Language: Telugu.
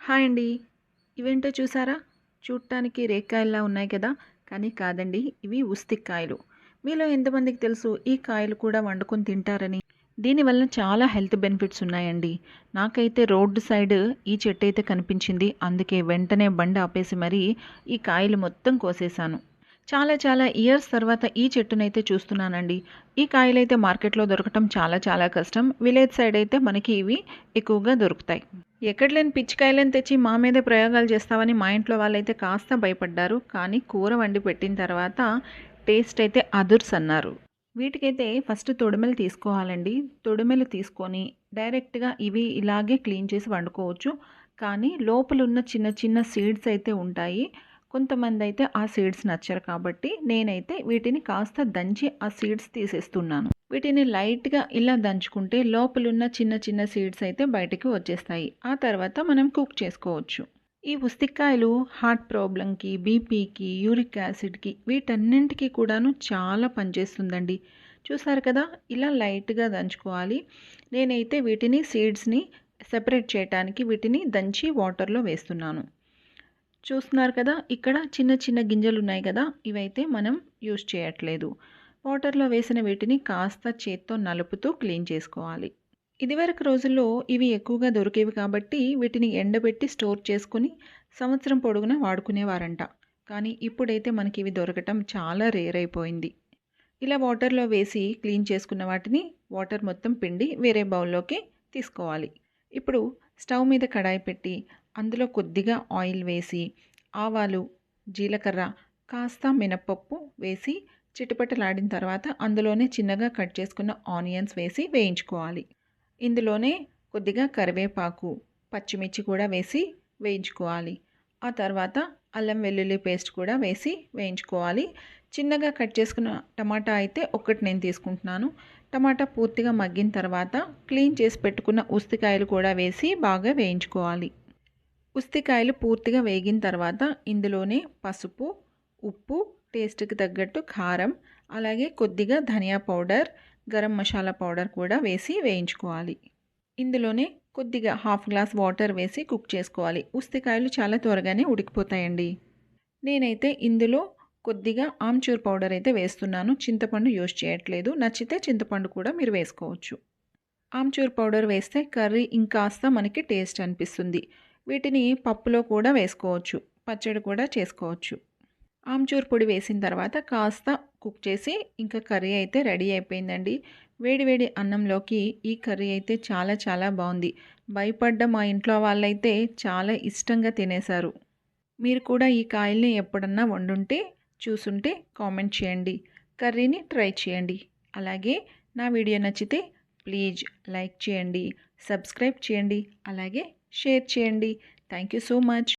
హాయ్ అండి. ఇవేంటో చూసారా? చూడటానికి రేక్కాయల్లా ఉన్నాయి కదా! కానీ కాదండి. ఇవి ఉసిరికాయలు. మీలో ఎంతమందికి తెలుసు ఈ కాయలు కూడా వండుకొని తింటారని? దీనివల్ల చాలా హెల్త్ బెనిఫిట్స్ ఉన్నాయండి. నాకైతే రోడ్డు సైడ్ ఈ చెట్టయితే కనిపించింది. అందుకే వెంటనే బండి ఆపేసి మరీ ఈ కాయలు మొత్తం కోసేశాను. చాలా చాలా ఇయర్స్ తర్వాత ఈ చెట్టునైతే చూస్తున్నానండి. ఈ కాయలైతే మార్కెట్‌లో దొరకటం చాలా చాలా కష్టం. విలేజ్ సైడ్ అయితే మనకి ఇవి ఎక్కువగా దొరుకుతాయి. ఎక్కడ లేని పిచ్చికాయలను తెచ్చి మా మీదే ప్రయోగాలు చేస్తావని మా ఇంట్లో వాళ్ళైతే కాస్త భయపడ్డారు. కానీ కూర వండి పెట్టిన తర్వాత టేస్ట్ అయితే అదుర్స్ అన్నారు. వీటికైతే ఫస్ట్ తొడిమెలు తీసుకోవాలండి. తొడిమెలు తీసుకొని డైరెక్ట్‌గా ఇవి ఇలాగే క్లీన్ చేసి వండుకోవచ్చు. కానీ లోపలున్న చిన్న చిన్న సీడ్స్ అయితే ఉంటాయి. కొంతమందైతే ఆ సీడ్స్ నచ్చరు కాబట్టి నేనైతే వీటిని కాస్త దంచి ఆ సీడ్స్ తీసేస్తున్నాను. వీటిని లైట్‌గా ఇలా దంచుకుంటే లోపలున్న చిన్న చిన్న సీడ్స్ అయితే బయటికి వచ్చేస్తాయి. ఆ తర్వాత మనం కుక్ చేసుకోవచ్చు. ఈ ఉసిరికాయలు హార్ట్ ప్రాబ్లంకి, బీపీకి, యూరిక్ యాసిడ్‌కి వీటన్నింటికి కూడాను చాలా పనిచేస్తుందండి. చూసారు కదా! ఇలా లైట్‌గా దంచుకోవాలి. నేనైతే వీటిని సీడ్స్‌ని సెపరేట్ చేయటానికి వీటిని దంచి వాటర్‌లో వేస్తున్నాను. చూస్తున్నారు కదా! ఇక్కడ చిన్న చిన్న గింజలు ఉన్నాయి కదా! ఇవైతే మనం యూజ్ చేయట్లేదు. వాటర్‌లో వేసిన వీటిని కాస్త చేత్తో నలుపుతూ క్లీన్ చేసుకోవాలి. ఇదివరకు రోజుల్లో ఇవి ఎక్కువగా దొరికేవి కాబట్టి వీటిని ఎండబెట్టి స్టోర్ చేసుకొని సంవత్సరం పొడుగునా వాడుకునేవారంట. కానీ ఇప్పుడైతే మనకి ఇవి దొరకటం చాలా రేర్ అయిపోయింది. ఇలా వాటర్‌లో వేసి క్లీన్ చేసుకున్న వాటిని వాటర్ మొత్తం పిండి వేరే బౌల్‌లోకి తీసుకోవాలి. ఇప్పుడు స్టవ్ మీద కడాయి పెట్టి అందులో కొద్దిగా ఆయిల్ వేసి ఆవాలు, జీలకర్ర, కాస్త మినపప్పు వేసి చిటపటలాడిన తర్వాత అందులోనే చిన్నగా కట్ చేసుకున్న ఆనియన్స్ వేసి వేయించుకోవాలి. ఇందులోనే కొద్దిగా కరివేపాకు, పచ్చిమిర్చి కూడా వేసి వేయించుకోవాలి. ఆ తర్వాత అల్లం వెల్లుల్లి పేస్ట్ కూడా వేసి వేయించుకోవాలి. చిన్నగా కట్ చేసుకున్న టమాటా అయితే ఒక్కటి నేను తీసుకుంటున్నాను. టమాటా పూర్తిగా మగ్గిన తర్వాత క్లీన్ చేసి పెట్టుకున్న ఉసిరికాయలు కూడా వేసి బాగా వేయించుకోవాలి. ఉసిరికాయలు పూర్తిగా వేగిన తర్వాత ఇందులోనే పసుపు, ఉప్పు, టేస్ట్‌కి తగ్గట్టు కారం, అలాగే కొద్దిగా ధనియా పౌడర్, గరం మసాలా పౌడర్ కూడా వేసి వేయించుకోవాలి. ఇందులోనే కొద్దిగా హాఫ్ గ్లాస్ వాటర్ వేసి కుక్ చేసుకోవాలి. ఉసిరికాయలు చాలా త్వరగానే ఉడికిపోతాయండి. నేనైతే ఇందులో కొద్దిగా ఆమ్చూర్ పౌడర్ అయితే వేస్తున్నాను. చింతపండు యూజ్ చేయట్లేదు. నచ్చితే చింతపండు కూడా మీరు వేసుకోవచ్చు. ఆమ్చూర్ పౌడర్ వేస్తే కర్రీ ఇంకాస్త మనకి టేస్ట్ అనిపిస్తుంది. వీటిని పప్పులో కూడా వేసుకోవచ్చు. పచ్చడి కూడా చేసుకోవచ్చు. ఆమ్చూర్ పొడి వేసిన తర్వాత కాస్త కుక్ చేసి ఇంకా కర్రీ అయితే రెడీ అయిపోయిందండి. వేడి వేడి అన్నంలోకి ఈ కర్రీ అయితే చాలా చాలా బాగుంది. భయపడ్డ మా ఇంట్లో వాళ్ళైతే చాలా ఇష్టంగా తినేశారు. మీరు కూడా ఈ కాయల్ని ఎప్పుడన్నా వండుంటే చూసుంటే కామెంట్ చేయండి. కర్రీని ట్రై చేయండి. అలాగే నా వీడియో నచ్చితే ప్లీజ్ లైక్ చేయండి, సబ్స్క్రైబ్ చేయండి, అలాగే షేర్ చేయండి. Thank you so much.